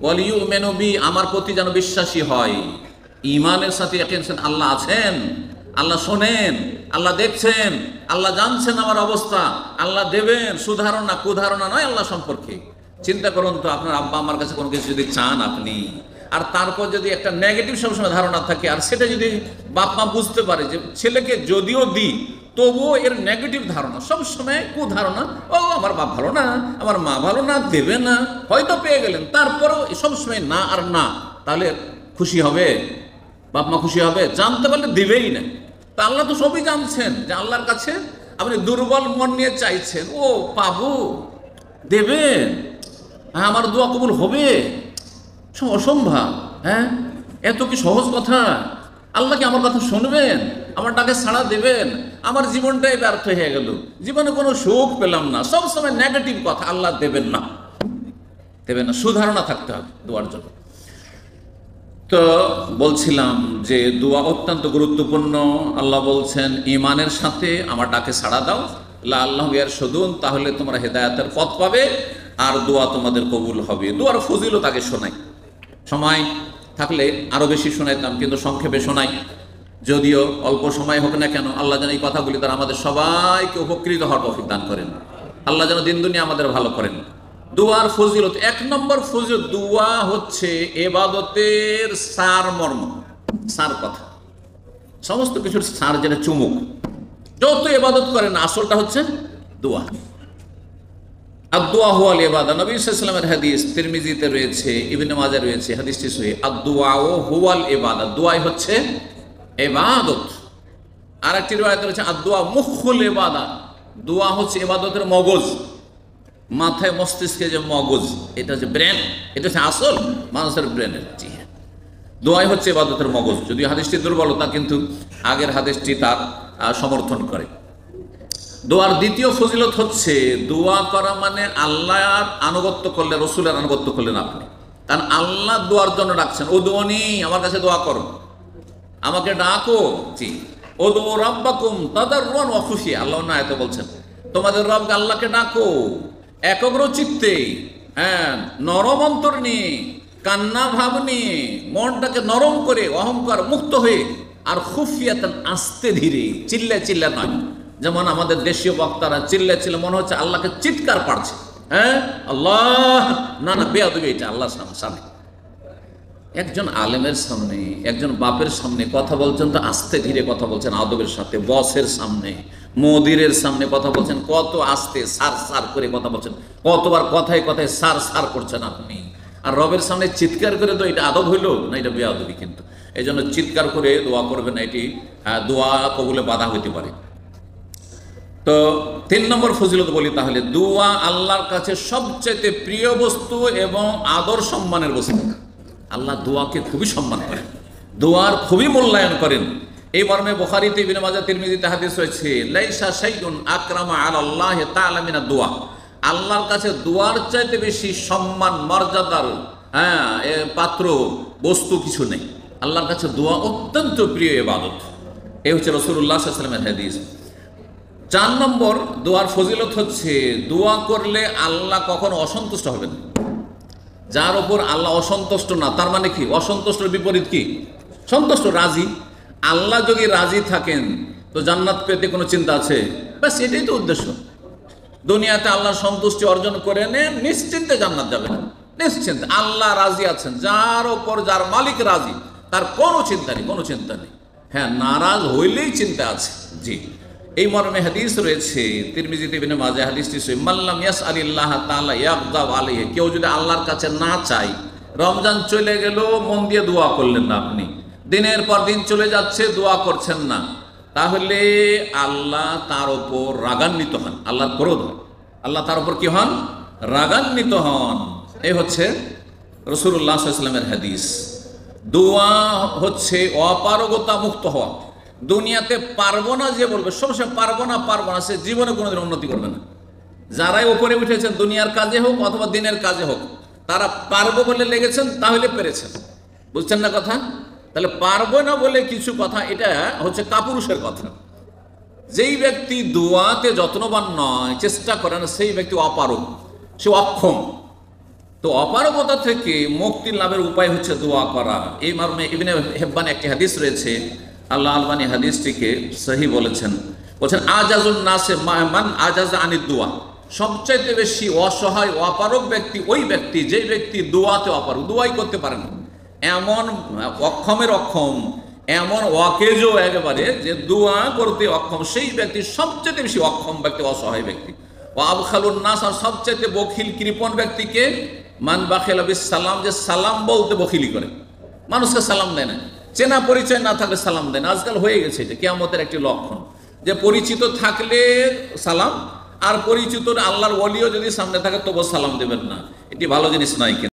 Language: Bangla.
ওয়ালিউমিনু বি, আমার প্রতি যেন বিশ্বাসী হয়। ঈমানের সাথে ইয়াকিন, আল্লাহ আছেন, আল্লাহ শোনেন, আল্লাহ দেখছেন, আল্লাহ জানছেন আমার অবস্থা, আল্লাহ দেবেন, সুধারণা কুধারণা নয় আল্লাহ সম্পর্কে। চিন্তা করুন তো, আপনার আব্বা আমার কাছে কোনো কিছু যদি চান আপনি, আর তারপর যদি একটা নেগেটিভ সবসময় ধারণা থাকে, আর সেটা যদি বাপ মা বুঝতে পারে যে ছেলেকে যদিও দিই তবুও এর নেগেটিভ ধারণা, সবসময় কুধারণা, ও আমার বাপ ভালো না, আমার মা ভালো না, দেবে না, হয়তো পেয়ে গেলেন, তারপরেও সবসময় না আর না, তাহলে খুশি হবে? বাপ মা খুশি হবে? জানতে পারলে দিবেই না। তা আল্লাহ তো সবই জানছেন, যে আল্লাহর কাছে আপনি দুর্বল মন নিয়ে চাইছেন, ও পাবো, দেবেন, হ্যাঁ আমার দোয়া কবুল হবে, অসম্ভব। হ্যাঁ, এত কি সহজ কথা? আল্লাহ কি আমার কথা শুনবেন? আমার ডাকে সাড়া দেবেন? আমার জীবনটাই ব্যর্থ হয়ে গেল, জীবনে কোনো সুখ পেলাম না, সবসময় নেগেটিভ কথা। আল্লাহ দেবেন না, দেবেন না, সুধারণা থাকতে হবে দোয়ার জন্য। তো বলছিলাম যে দোয়া অত্যন্ত গুরুত্বপূর্ণ। আল্লাহ বলছেন ঈমানের সাথে আমার ডাকে সাড়া দাও, লাআল্লাহুম ইয়ারশুদুন, তাহলে তোমরা হেদায়েতের পথ পাবে আর দোয়া তোমাদের কবুল হবে। দোয়ার ফজিলত আগে শোনাই, সময় থাকলে আরো বেশি শোনাইতাম, কিন্তু সংক্ষেপে শোনাই, যদিও অল্প সময় হোক না কেন। আল্লাহ যেন এই কথাগুলি তারা আমাদের সবাইকে উপকৃত হওয়ার তৌফিক দান করেন। আল্লাহ যেন দিন দুনিয়া আমাদের ভালো করেন। দোয়ার ফজিলত, এক নম্বর ফজিলত, দোয়া হচ্ছে ইবাদতের সার মর্ম, সার কথা, সমস্ত কিছুর সার, যেটা চুমুক। যত ইবাদত করেন আসলটা হচ্ছে দোয়া। আদ-দুআ হুয়াল ইবাদা, নবী সাল্লাল্লাহু আলাইহি ওয়াসাল্লামের হাদিস, তিরমিজিতে রয়েছে, ইবনে মাজাহ রয়েছে, হাদিসটি সহিহ। আদ-দুআ হুয়াল ইবাদা, দোয়াই হচ্ছে ইবাদত। আর একটি riwayat রয়েছে আদ-দুআ মুখুল ইবাদা, দোয়া হচ্ছে ইবাদতের মগজ, মাথায় মস্তিষ্কে যে মগজ, এটা যে ব্রেন, এটা হচ্ছে আসল মানুষের ব্রেনের। জি হ্যাঁ, দোয়াই হচ্ছে ইবাদতের মগজ। যদিও হাদিসটি দুর্বলতা, কিন্তু আগের হাদিসটি তার সমর্থন করে। দোয়ার দ্বিতীয় ফজিলত হচ্ছে, দোয়া করা মানে আল্লাহর আনুগত্য করলে, রসুলের আনুগত্য করলেন আপনি। কারণ আল্লাহ দোয়ার জন্য ডাকছেন, ও দোয়ানি, আমার কাছে দোয়া করো, আমাকে ডাকো। জি, ও দো রাব্বাকুম তাদাররুআন ওয়া খুফিয়া, আল্লাহ না এত বলছেন, তোমাদের রব আল্লাহকে ডাকো একাগ্র চিত্তে, হ্যাঁ, নরম অন্তর নিয়ে, কান্না ভাব নিয়ে, মনটাকে নরম করে, অহংকার মুক্ত হয়ে, আর খুফিয়াতান, আস্তে ধীরে, চিল্লা চিল্লা নয়। যেমন আমাদের দেশীয় বক্তারা চিল্লা চিল্লা, মনে হচ্ছে আল্লাহকে চিৎকার পাড়ছে। হ্যাঁ, আল্লাহ, না না, বেয়াদবি এটা আল্লাহর সামনে। একজন আলেমের সামনে, একজন বাপের সামনে কথা বলছেন তো আস্তে ধীরে কথা বলছেন, আদবের সাথে। বসের সামনে, মুদিরের সামনে কথা বলছেন, কত আস্তে সার সার করে কথা বলছেন, কতবার কথায় কথায় সার সার করছেন আপনি। আর রবের সামনে চিৎকার করে, তো এটা আদব হইল না? এটা বেয়াদবি। কিন্তু এই জন্য চিৎকার করে দোয়া করবে না, এটি দোয়া কবুলে বাধা হইতে পারে। তো 3 নম্বর ফজিলত বলি তাহলে, দোয়া আল্লাহর কাছে সবচেয়ে প্রিয় বস্তু এবং আদর সম্মানের বস্তু। আল্লাহ দোয়াকে খুবই সম্মান করেন, দোয়ার খুবই মূল্যায়ন করেন। এই মর্মে বুখারীতে, ইবনে মাজাহ, তিরমিজিতে হাদিস রয়েছে, লাইসা শাইউন আকরামা আলাল্লাহি তাআলা মিনাদ দুআ, আল্লাহর কাছে দোয়ার চাইতে বেশি সম্মান, মর্যাদার পাত্র বস্তু কিছু নেই। আল্লাহর কাছে দোয়া অত্যন্ত প্রিয় ইবাদত। এই হচ্ছে রাসূলুল্লাহ সাল্লাল্লাহু আলাইহি ওয়াসাল্লামের হাদিস। 4 নম্বর দোয়ার ফজিলত হচ্ছে, দোয়া করলে আল্লাহ কখনো অসন্তুষ্ট হবেন। যার উপর আল্লাহ অসন্তুষ্ট না, তার মানে কি? অসন্তুষ্টের বিপরীত কি? সন্তুষ্ট, রাজি। আল্লাহ যদি রাজি থাকেন তো জান্নাত পেতে কোনো চিন্তা আছে? ব্যাস, এটাই তো উদ্দেশ্য। দুনিয়াতে আল্লাহর সন্তুষ্টি অর্জন করে নেন, নিশ্চিন্তে জান্নাত যাবেন, নিশ্চিন্তে। আল্লাহ রাজি আছেন, যার ওপর যার মালিক রাজি, তার কোনো চিন্তা নেই, কোনো চিন্তা নেই। হ্যাঁ, নারাজ হইলেই চিন্তা আছে। জি, এই মর্মে হাদিস রয়েছে, তিরমিজিতে, ইবনে মাজাহ, হাদিসটি সহিহ। মাল্লাম ইয়াসআলিল্লাহ তাআলা ইয়াগদাব আলাইহি, কেউ যদি আল্লাহর কাছে না চায়, রমজান চলে গেল, মন দিয়ে দোয়া করলেন না আপনি, দিনের পর দিন চলে যাচ্ছে, দোয়া করছেন না, তাহলে আল্লাহ তার উপর রাগান্বিত হন, আল্লাহর ক্রোধ হয়, আল্লাহ তার উপর কি হন? রাগান্বিত হন। এই হচ্ছে রাসূলুল্লাহ সাল্লাল্লাহু আলাইহি ওয়াসাল্লামের হাদিস। দোয়া হচ্ছে অপারগতা মুক্ত হওয়া। দুনিয়াতে পারবো না যে বলবে, সবসময় পারবো না পারবো না, সে জীবনে কোনোদিন উন্নতি করবে না। যারাই উপরে উঠেছেন, দুনিয়ার কাজে হোক অথবা দিনের কাজে হোক, তারা পারবো বলে লেগেছেন, তাহলে পেরেছেন। বুঝছেন না কথা? তাহলে পারবো না বলে কিছু কথা, এটা হচ্ছে কাপুরুষের কথা। যেই ব্যক্তি দোয়াতে যত্নবান নয়, চেষ্টা করে না, সেই ব্যক্তি অপারগ, সে অক্ষম। তো অপারগতা থেকে মুক্তি লাভের উপায় হচ্ছে দোয়া করা। এই মর্মে ইবনে হিব্বান একটি হাদিস রয়েছে, আল্লাহ আলবানী হাদিসটিকে সহি বলেছেন। বলছেন আজাজুন নাসে মান আজাজা আনিদ দোয়া, সবচাইতে বেশি অসহায় অপারগ ব্যক্তি ওই ব্যক্তি যে ব্যক্তি দোয়াতে অপারগ, দোয়াই করতে পারে না, এমন অক্ষমের অক্ষম, এমন অকেজো একেবারে যে দোয়া করতে অক্ষম, সেই ব্যক্তি সবচেয়ে বেশি অক্ষম ব্যক্তি, অসহায় ব্যক্তি। ও আবখালুন নাস, আর সবচেয়ে বখিল কৃপণ ব্যক্তিকে মান বাখিল বিস সালাম, যে সালাম বলতে বখিলি করে, মানুষকে সালাম দেয় না, চেনা পরিচয় না থাকলে সালাম দেয় না। আজকাল হয়ে গেছে এটা কিয়ামতের একটি লক্ষণ, যে পরিচিত থাকলে সালাম, আর পরিচিত আল্লাহর ওলিও যদি সামনে থাকে তবু সালাম দেবেন না। এটি ভালো জিনিস নয়।